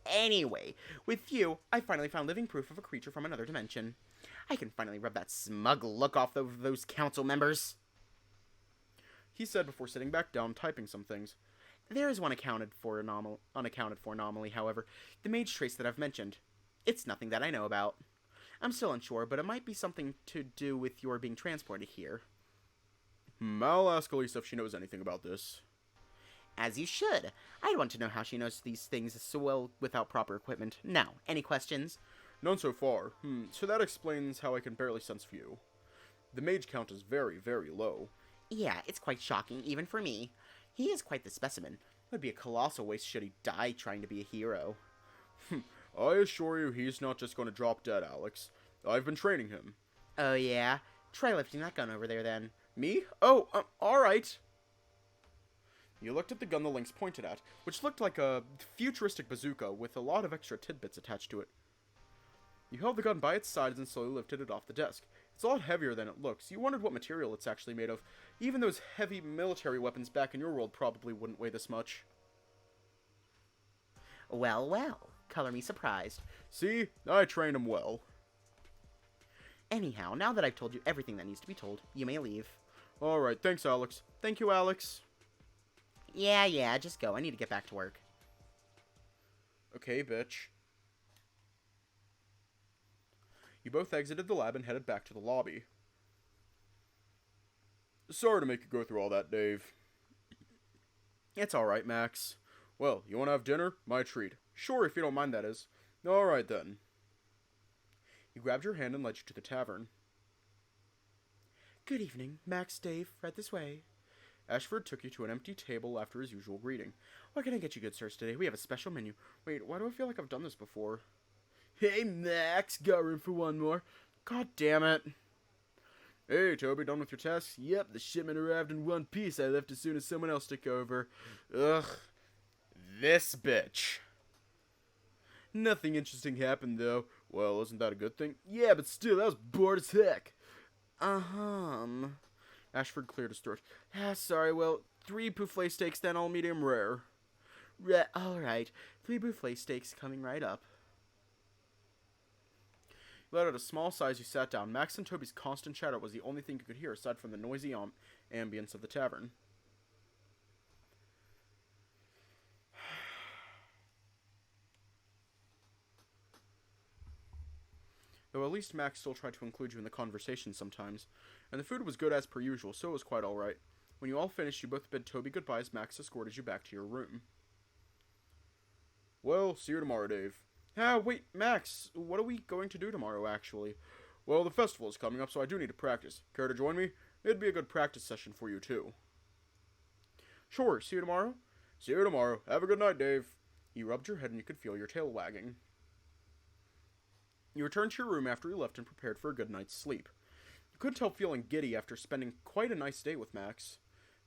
Anyway, with you, I finally found living proof of a creature from another dimension. I can finally rub that smug look off of those council members. He said before sitting back down, typing some things. There is one unaccounted for anomaly, however, the mage trace that I've mentioned. It's nothing that I know about. I'm still unsure, but it might be something to do with your being transported here. I'll ask Elise if she knows anything about this. As you should. I'd want to know how she knows these things so well without proper equipment. Now, any questions? None so far. So that explains how I can barely sense view. The mage count is very, very low. Yeah, it's quite shocking, even for me. He is quite the specimen. It would be a colossal waste should he die trying to be a hero. I assure you he's not just going to drop dead, Alex. I've been training him. Oh, yeah? Try lifting that gun over there, then. Me? Oh, alright. You looked at the gun the Lynx pointed at, which looked like a futuristic bazooka with a lot of extra tidbits attached to it. You held the gun by its sides and slowly lifted it off the desk. It's a lot heavier than it looks. You wondered what material it's actually made of. Even those heavy military weapons back in your world probably wouldn't weigh this much. Well. Color me surprised. See? I trained him well. Anyhow, now that I've told you everything that needs to be told, you may leave. Alright, thanks, Alex. Thank you, Alex. Yeah, just go. I need to get back to work. Okay, bitch. You both exited the lab and headed back to the lobby. Sorry to make you go through all that, Dave. It's alright, Max. Well, you want to have dinner? My treat. Sure, if you don't mind, that is. Alright, then. He grabbed your hand and led you to the tavern. Good evening, Max, Dave, right this way. Ashford took you to an empty table after his usual greeting. What can I get you good sirs today? We have a special menu. Wait, why do I feel like I've done this before? Hey, Max, got room for one more? God damn it. Hey, Toby, done with your tasks? Yep, the shipment arrived in one piece. I left as soon as someone else took over. Ugh. This bitch. Nothing interesting happened, though. Well, isn't that a good thing? Yeah, but still, I was bored as heck. Ashford cleared his throat. Sorry, well, 3 buffet steaks then, all medium rare. Alright. 3 buffet steaks coming right up. You let out a small sigh as you sat down. Max and Toby's constant chatter was the only thing you could hear aside from the noisy ambience of the tavern. Though at least Max still tried to include you in the conversation sometimes, and the food was good as per usual, so it was quite alright. When you all finished, you both bid Toby goodbye as Max escorted you back to your room. Well, see you tomorrow, Dave. Wait, Max, what are we going to do tomorrow, actually? Well, the festival is coming up, so I do need to practice. Care to join me? It'd be a good practice session for you, too. Sure, see you tomorrow? See you tomorrow. Have a good night, Dave. You rubbed your head and you could feel your tail wagging. You returned to your room after you left and prepared for a good night's sleep. You couldn't help feeling giddy after spending quite a nice day with Max.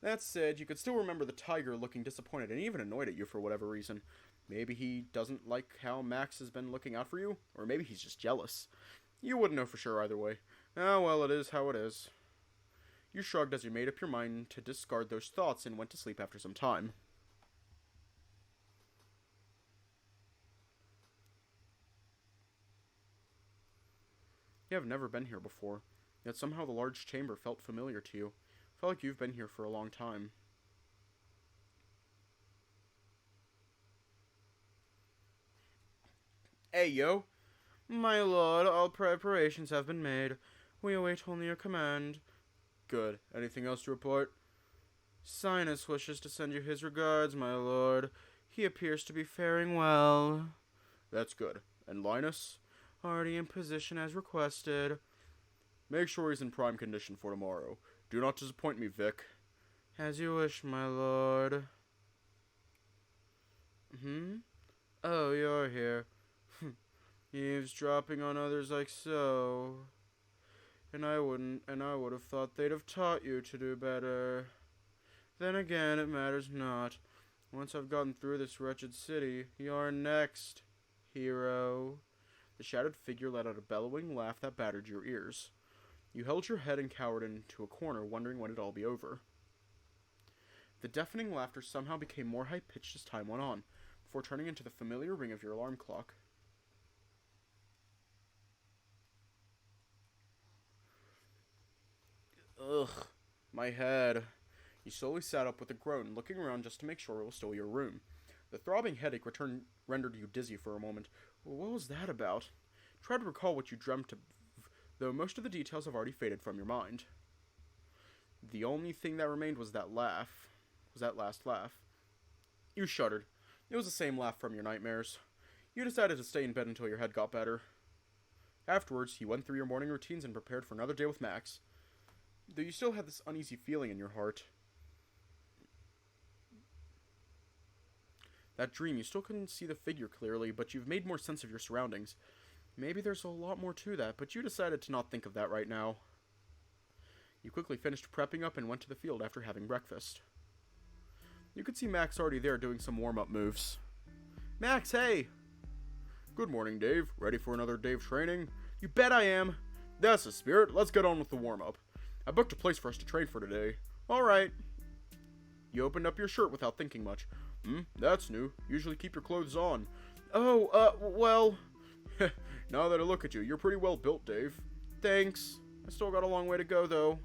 That said, you could still remember the tiger looking disappointed and even annoyed at you for whatever reason. Maybe he doesn't like how Max has been looking out for you, or maybe he's just jealous. You wouldn't know for sure either way. Ah, well, it is how it is. You shrugged as you made up your mind to discard those thoughts and went to sleep after some time. You have never been here before, yet somehow the large chamber felt familiar to you. Felt like you've been here for a long time. Hey, yo. My lord, all preparations have been made. We await only your command. Good. Anything else to report? Sinus wishes to send you his regards, my lord. He appears to be faring well. That's good. And Linus? Already in position as requested. Make sure he's in prime condition for tomorrow. Do not disappoint me, Vic. As you wish, my lord. Oh, you're here. Eavesdropping on others like so. And I would have thought they'd have taught you to do better. Then again, it matters not. Once I've gotten through this wretched city, you're next, hero. The shadowed figure let out a bellowing laugh that battered your ears. You held your head and cowered into a corner, wondering when it'd all be over. The deafening laughter somehow became more high-pitched as time went on, before turning into the familiar ring of your alarm clock. Ugh, my head. You slowly sat up with a groan, looking around just to make sure it was still your room. The throbbing headache rendered you dizzy for a moment. What was that about? Try to recall what you dreamt of, though most of the details have already faded from your mind. The only thing that remained was that laugh. Was that last laugh. You shuddered. It was the same laugh from your nightmares. You decided to stay in bed until your head got better. Afterwards, you went through your morning routines and prepared for another day with Max. Though you still had this uneasy feeling in your heart. That dream, you still couldn't see the figure clearly, but you've made more sense of your surroundings. Maybe there's a lot more to that, but you decided to not think of that right now. You quickly finished prepping up and went to the field after having breakfast. You could see Max already there doing some warm-up moves. Max, hey! Good morning, Dave. Ready for another day of training? You bet I am! That's the spirit. Let's get on with the warm-up. I booked a place for us to train for today. Alright. You opened up your shirt without thinking much. That's new. Usually keep your clothes on. Well... Now that I look at you, you're pretty well built, Dave. Thanks. I still got a long way to go, though.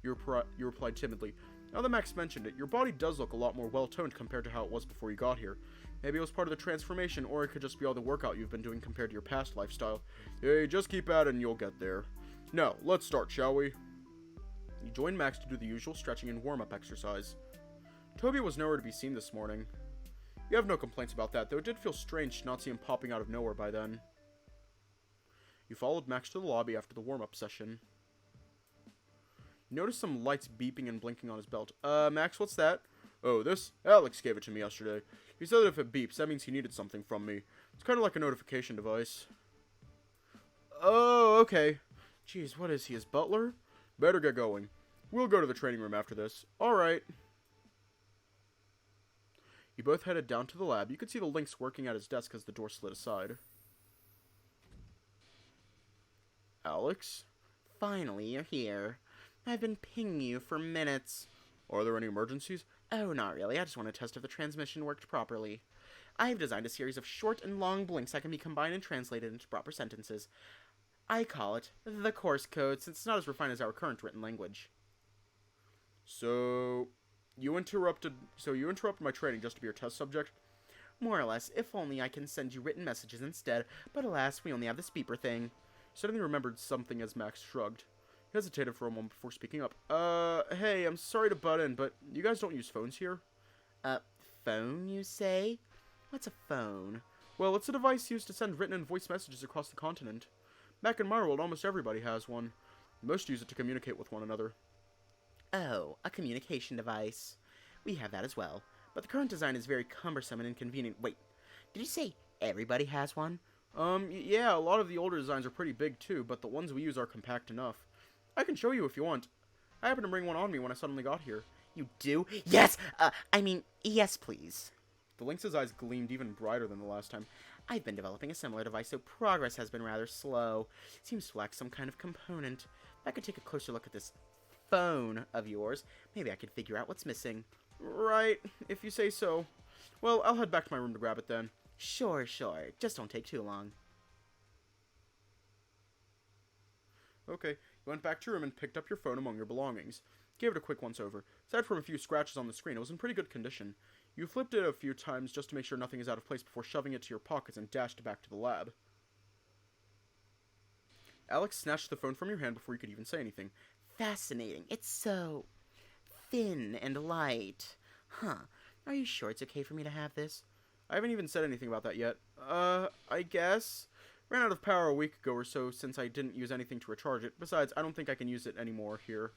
You replied timidly. Now that Max mentioned it, your body does look a lot more well-toned compared to how it was before you got here. Maybe it was part of the transformation, or it could just be all the workout you've been doing compared to your past lifestyle. Hey, just keep at it and you'll get there. Now, let's start, shall we? You joined Max to do the usual stretching and warm-up exercise. Toby was nowhere to be seen this morning. You have no complaints about that, though it did feel strange to not see him popping out of nowhere by then. You followed Max to the lobby after the warm-up session. You noticed some lights beeping and blinking on his belt. Max, what's that? Oh, this? Alex gave it to me yesterday. He said that if it beeps, that means he needed something from me. It's kind of like a notification device. Oh, okay. Jeez, what is he, his butler? Better get going. We'll go to the training room after this. Alright. You both headed down to the lab. You could see the Lynx working at his desk as the door slid aside. Alex? Finally, you're here. I've been pinging you for minutes. Are there any emergencies? Oh, not really. I just want to test if the transmission worked properly. I've designed a series of short and long blinks that can be combined and translated into proper sentences. I call it the course code, since it's not as refined as our current written language. So you interrupted my training just to be your test subject? More or less, if only I can send you written messages instead, but alas, we only have this beeper thing. Suddenly remembered something as Max shrugged. He hesitated for a moment before speaking up. Hey, I'm sorry to butt in, but you guys don't use phones here? Phone, you say? What's a phone? Well, it's a device used to send written and voice messages across the continent. Back in my world, almost everybody has one. Most use it to communicate with one another. Oh, a communication device. We have that as well, but the current design is very cumbersome and inconvenient. Wait, did you say everybody has one? Yeah, a lot of the older designs are pretty big too, but the ones we use are compact enough. I can show you if you want. I happened to bring one on me when I suddenly got here. You do? Yes! Yes, please. The lynx's eyes gleamed even brighter than the last time. I've been developing a similar device, so progress has been rather slow. Seems to lack some kind of component. If I could take a closer look at this phone of yours, maybe I could figure out what's missing. Right, if you say so. Well, I'll head back to my room to grab it then. Sure. Just don't take too long. Okay, you went back to your room and picked up your phone among your belongings. Gave it a quick once-over. Aside from a few scratches on the screen, it was in pretty good condition. You flipped it a few times just to make sure nothing is out of place before shoving it to your pockets and dashed back to the lab. Alex snatched the phone from your hand before you could even say anything. Fascinating. It's so thin and light. Huh. Are you sure it's okay for me to have this? I haven't even said anything about that yet. I guess. Ran out of power a week ago or so since I didn't use anything to recharge it. Besides, I don't think I can use it anymore here.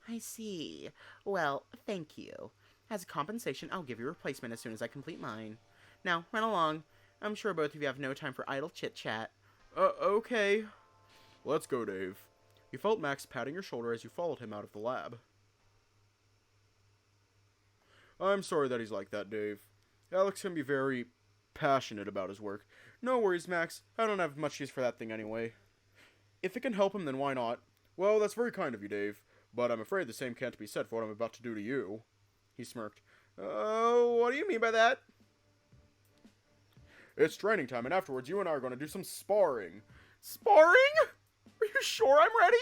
I see. Well, thank you. As a compensation, I'll give you a replacement as soon as I complete mine. Now, run along. I'm sure both of you have no time for idle chit-chat. Okay. Let's go, Dave. You felt Max patting your shoulder as you followed him out of the lab. I'm sorry that he's like that, Dave. Alex can be very passionate about his work. No worries, Max. I don't have much use for that thing anyway. If it can help him, then why not? Well, that's very kind of you, Dave. But I'm afraid the same can't be said for what I'm about to do to you. He smirked. Oh, what do you mean by that? It's training time, and afterwards you and I are going to do some sparring. Sparring? Are you sure I'm ready?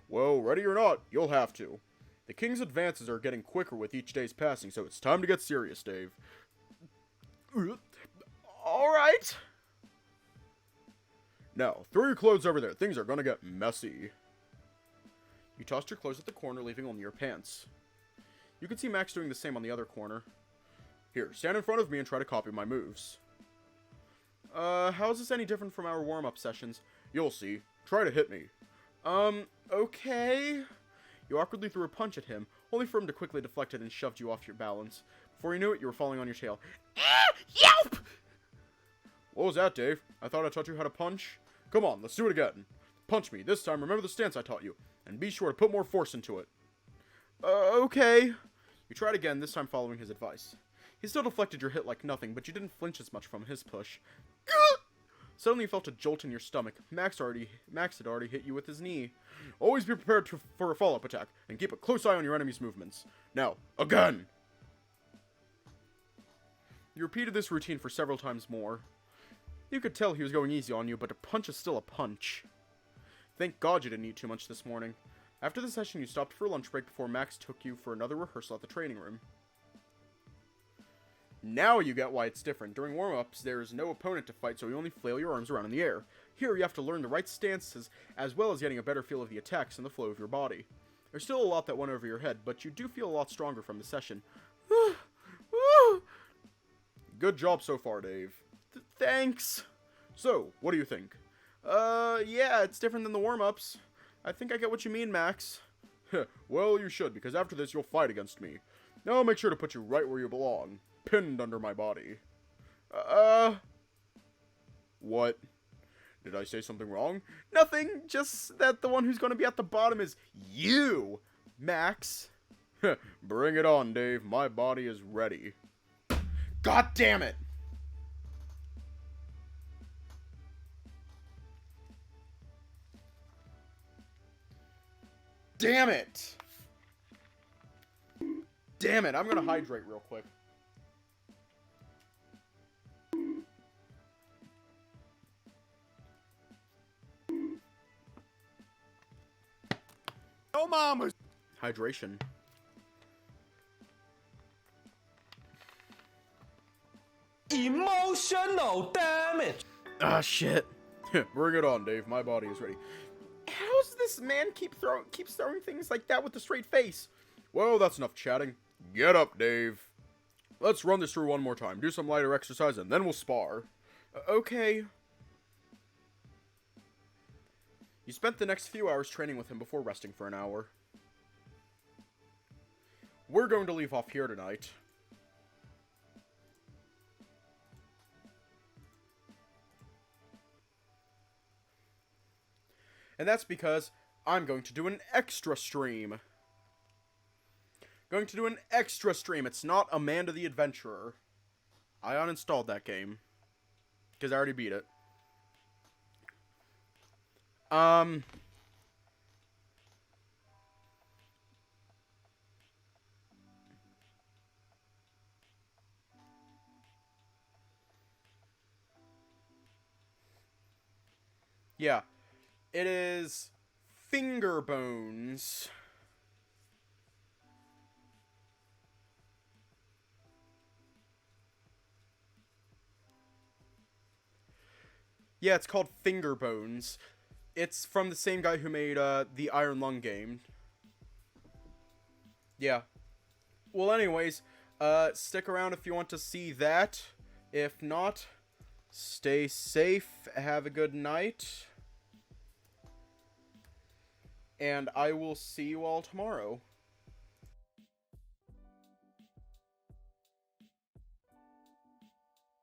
Well, ready or not, you'll have to. The King's advances are getting quicker with each day's passing, so it's time to get serious, Dave. Alright. Now, throw your clothes over there. Things are gonna get messy. You tossed your clothes at the corner, leaving only your pants. You can see Max doing the same on the other corner. Here, stand in front of me and try to copy my moves. How is this any different from our warm-up sessions? You'll see. Try to hit me. Okay. You awkwardly threw a punch at him, only for him to quickly deflect it and shoved you off your balance. Before you knew it, you were falling on your tail. Yelp! What was that, Dave? I thought I taught you how to punch. Come on, let's do it again. Punch me. This time, remember the stance I taught you, and be sure to put more force into it. Okay. You tried again, this time following his advice. He still deflected your hit like nothing, but you didn't flinch as much from his push. Suddenly you felt a jolt in your stomach. Max had already hit you with his knee. Always be prepared for a follow-up attack, and keep a close eye on your enemy's movements. Now, again! You repeated this routine for several times more. You could tell he was going easy on you, but a punch is still a punch. Thank God you didn't eat too much this morning. After the session, you stopped for a lunch break before Max took you for another rehearsal at the training room. Now you get why it's different. During warm-ups, there is no opponent to fight, so you only flail your arms around in the air. Here, you have to learn the right stances, as well as getting a better feel of the attacks and the flow of your body. There's still a lot that went over your head, but you do feel a lot stronger from the session. Good job so far, Dave. Thanks. So, what do you think? Yeah, it's different than the warm-ups. I think I get what you mean, Max. Well, you should, because after this, you'll fight against me. Now I'll make sure to put you right where you belong. Pinned under my body. What? Did I say something wrong? Nothing, just that the one who's going to be at the bottom is you, Max. Bring it on, Dave. My body is ready. God damn it! Damn it! Damn it, I'm gonna hydrate real quick. Oh, mama! Hydration. Emotional damage! Ah, shit. Bring it on, Dave. My body is ready. How's this this man keeps throwing things like that with a straight face? Well, that's enough chatting. Get up, Dave. Let's run this through one more time. Do some lighter exercise, and then we'll spar. Okay. You spent the next few hours training with him before resting for an hour. We're going to leave off here tonight. And that's because I'm going to do an extra stream. Going to do an extra stream. It's not Amanda the Adventurer. I uninstalled that game. Because I already beat it. Yeah. It is Finger Bones. Yeah, it's called Finger Bones. It's from the same guy who made the Iron Lung game. Yeah. Well, anyways, stick around if you want to see that. If not, stay safe, have a good night, and I will see you all tomorrow.